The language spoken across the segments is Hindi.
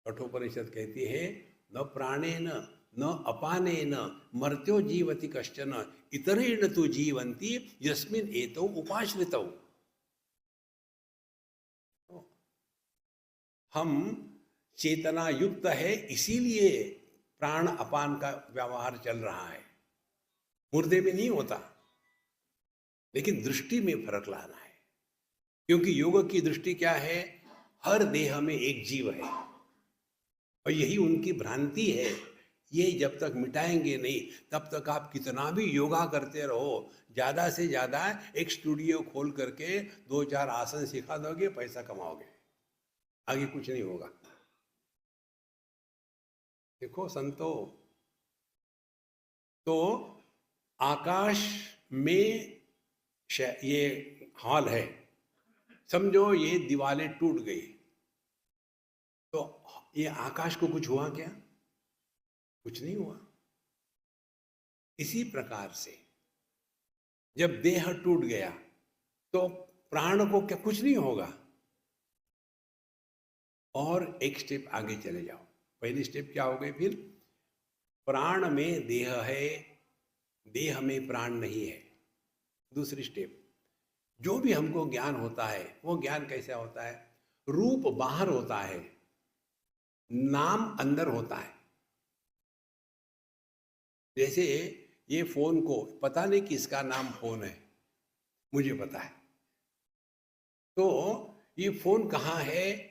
कठोपनिषद कहती है, न प्राणेन न अपानेन मर्त्यो जीवति कश्चन इतरेण तु जीवन्ति यस्मिन् एतौ उपाश्रितौ। हम चेतना युक्त है, इसीलिए प्राण अपान का व्यवहार चल रहा है। मुर्दे में नहीं होता, लेकिन दृष्टि में फर्क लाना है। क्योंकि योग की दृष्टि क्या है? हर देह में एक जीव है, और यही उनकी भ्रांति है। ये जब तक मिटाएंगे नहीं, तब तक आप कितना भी योगा करते रहो, ज़्यादा से ज़्यादा एक स्टूडियो खोल करके 2-4 आसन सिखा दोगे, पैसा कमाओगे, आगे कुछ नहीं होगा। देखो संतो, तो आकाश में ये हॉल है, समझो ये दीवारें टूट गई, तो ये आकाश को कुछ हुआ क्या? कुछ नहीं हुआ। इसी प्रकार से जब देह टूट गया तो प्राण को क्या कुछ नहीं होगा? और एक स्टेप आगे चले जाओ। पहली स्टेप क्या हो गई? फिर प्राण में देह है, देह में प्राण नहीं है। दूसरी स्टेप, जो भी हमको ज्ञान होता है वो ज्ञान कैसा होता है? रूप बाहर होता है, नाम अंदर होता है। जैसे ये फोन को पता नहीं किसका नाम फोन है, मुझे पता है, तो ये फोन कहाँ है?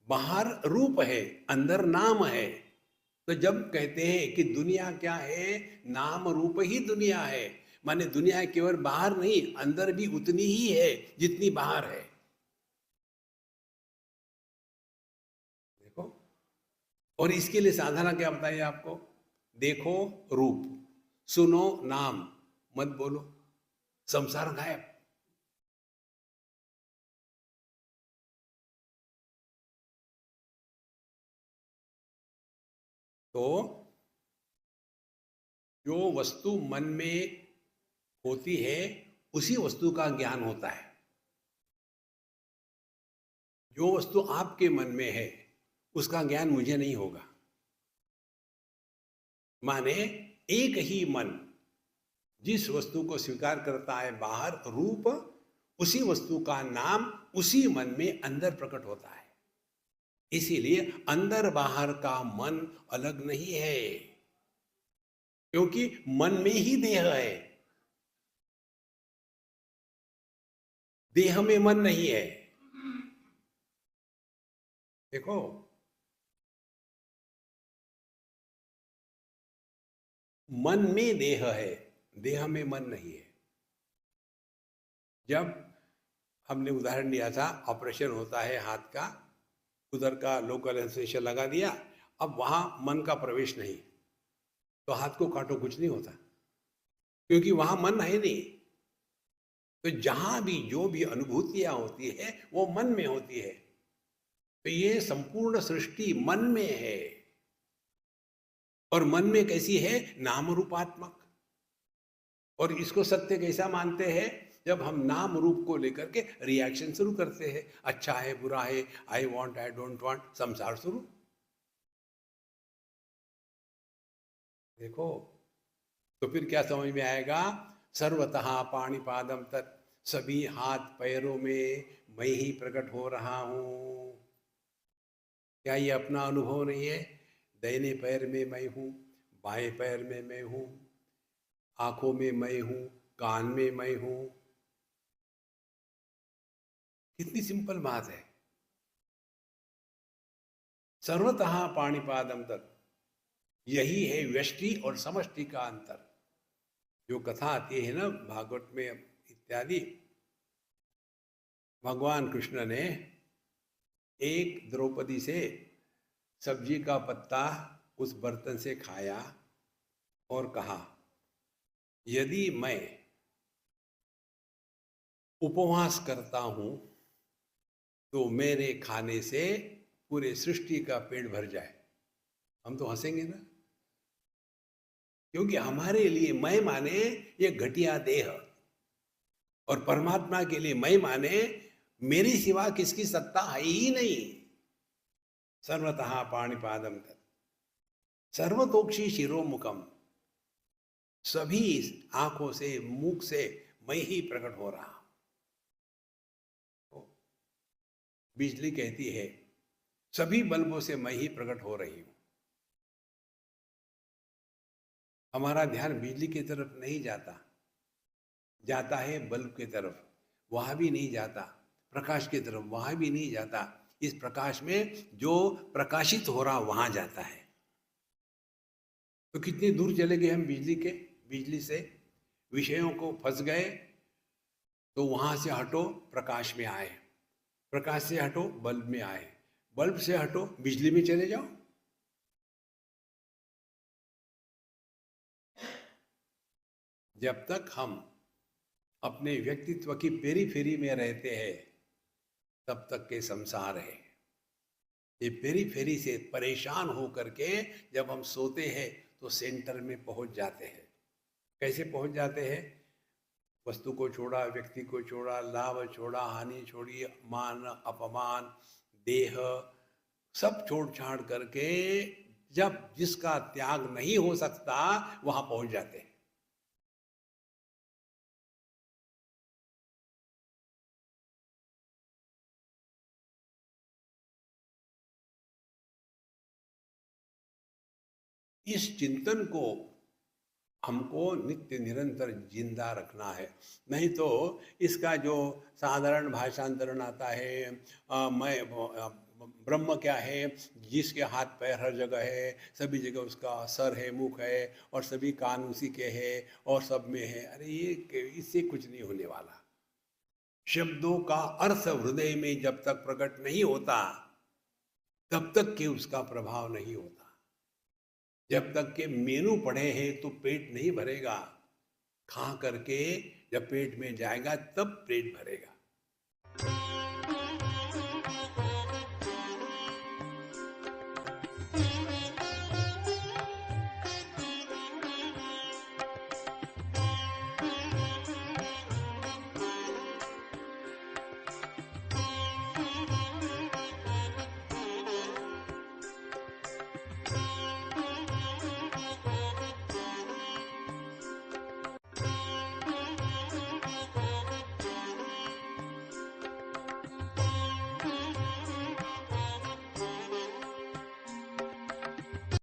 बाहर रूप है, अंदर नाम है। तो जब कहते हैं कि दुनिया क्या है? नाम रूप ही दुनिया है, माने दुनिया केवल बाहर नहीं, अंदर भी उतनी ही है जितनी बाहर है। देखो, और इसके लिए साधना क्या बताइए आपको? देखो रूप, सुनो नाम, मत बोलो, संसार गायब। तो जो वस्तु मन में होती है उसी वस्तु का ज्ञान होता है। जो वस्तु आपके मन में है उसका ज्ञान मुझे नहीं होगा। माने एक ही मन जिस वस्तु को स्वीकार करता है बाहर रूप, उसी वस्तु का नाम उसी मन में अंदर प्रकट होता है। इसीलिए अंदर बाहर का मन अलग नहीं है, क्योंकि मन में ही देह है, देह में मन नहीं है। देखो, मन में देह है, देह में मन नहीं है। जब हमने उदाहरण दिया था, ऑपरेशन होता है हाथ का, उधर का लोकल एनेस्थीसिया लगा दिया, अब वहां मन का प्रवेश नहीं, तो हाथ को काटो कुछ नहीं होता, क्योंकि वहां मन है नहीं। तो जहां भी जो भी अनुभूतियां होती है वो मन में होती है। तो ये संपूर्ण सृष्टि मन में है, और मन में कैसी है? नाम रूपात्मक। और इसको सत्य कैसा मानते हैं? जब हम नाम रूप को लेकर के रिएक्शन शुरू करते हैं, अच्छा है बुरा है, I want I don't want, संसार शुरू। देखो, तो फिर क्या समझ में आएगा? सर्वतः पाणिपादम तत्, सभी हाथ पैरों में मैं ही प्रकट हो रहा हूं। क्या ये अपना अनुभव नहीं है? दाहिने पैर में मैं हूं, बाएं पैर में मैं हूं, आंखों में मैं हूं, कान में मैं हूं। कितनी सिंपल बात है। सर्वतः पाणिपादम तत्, यही है व्यष्टि और समष्टि का अंतर। जो कथा आती है ना भागवत में इत्यादि, भगवान कृष्ण ने एक द्रौपदी से सब्जी का पत्ता उस बर्तन से खाया और कहा, यदि मैं उपवास करता हूं तो मेरे खाने से पूरे सृष्टि का पेट भर जाए। हम तो हंसेंगे ना, क्योंकि हमारे लिए मैं माने ये घटिया देह, और परमात्मा के लिए मैं माने मेरी सिवा किसकी सत्ता है ही नहीं। सर्वतः पाणिपादम तत् सर्वतोक्षी शिरोमुखम, सभी आंखों से मुख से मैं ही प्रकट हो रहा हूं। तो बिजली कहती है सभी बल्बों से मैं ही प्रकट हो रही हूं। हमारा ध्यान बिजली की तरफ नहीं जाता, जाता है बल्ब की तरफ, वहां भी नहीं जाता। प्रकाश की तरफ, वहां भी नहीं जाता। इस प्रकाश में जो प्रकाशित हो रहा वहां जाता है। तो कितनी दूर चले गए हम बिजली से विषयों को फंस गए। तो वहां से हटो, प्रकाश में आए। प्रकाश से हटो, बल्ब में आए। बल्ब से हटो, बिजली में चले जाओ। जब तक हम अपने व्यक्तित्व की पेरीफेरी में रहते हैं तब तक के संसार है। ये पेरीफेरी से परेशान हो करके जब हम सोते हैं तो सेंटर में पहुंच जाते हैं। कैसे पहुंच जाते हैं? वस्तु को छोड़ा, व्यक्ति को छोड़ा, लाभ छोड़ा, हानि छोड़ी, मान अपमान, देह सब छोड़ छाड़ करके जब जिसका त्याग नहीं हो सकता वहां पहुंच जाते हैं। इस चिंतन को हमको नित्य निरंतर जिंदा रखना है। नहीं तो इसका जो साधारण भाषांतरण आता है, मैं ब्रह्म क्या है, जिसके हाथ पैर हर जगह है, सभी जगह उसका सर है, मुख है और सभी कान उसी के है और सब में है। अरे ये इससे कुछ नहीं होने वाला। शब्दों का अर्थ हृदय में जब तक प्रकट नहीं होता तब तक के उसका प्रभाव नहीं होता। जब तक के मेनू पढ़े हैं तो पेट नहीं भरेगा। खा करके जब पेट में जाएगा तब पेट भरेगा।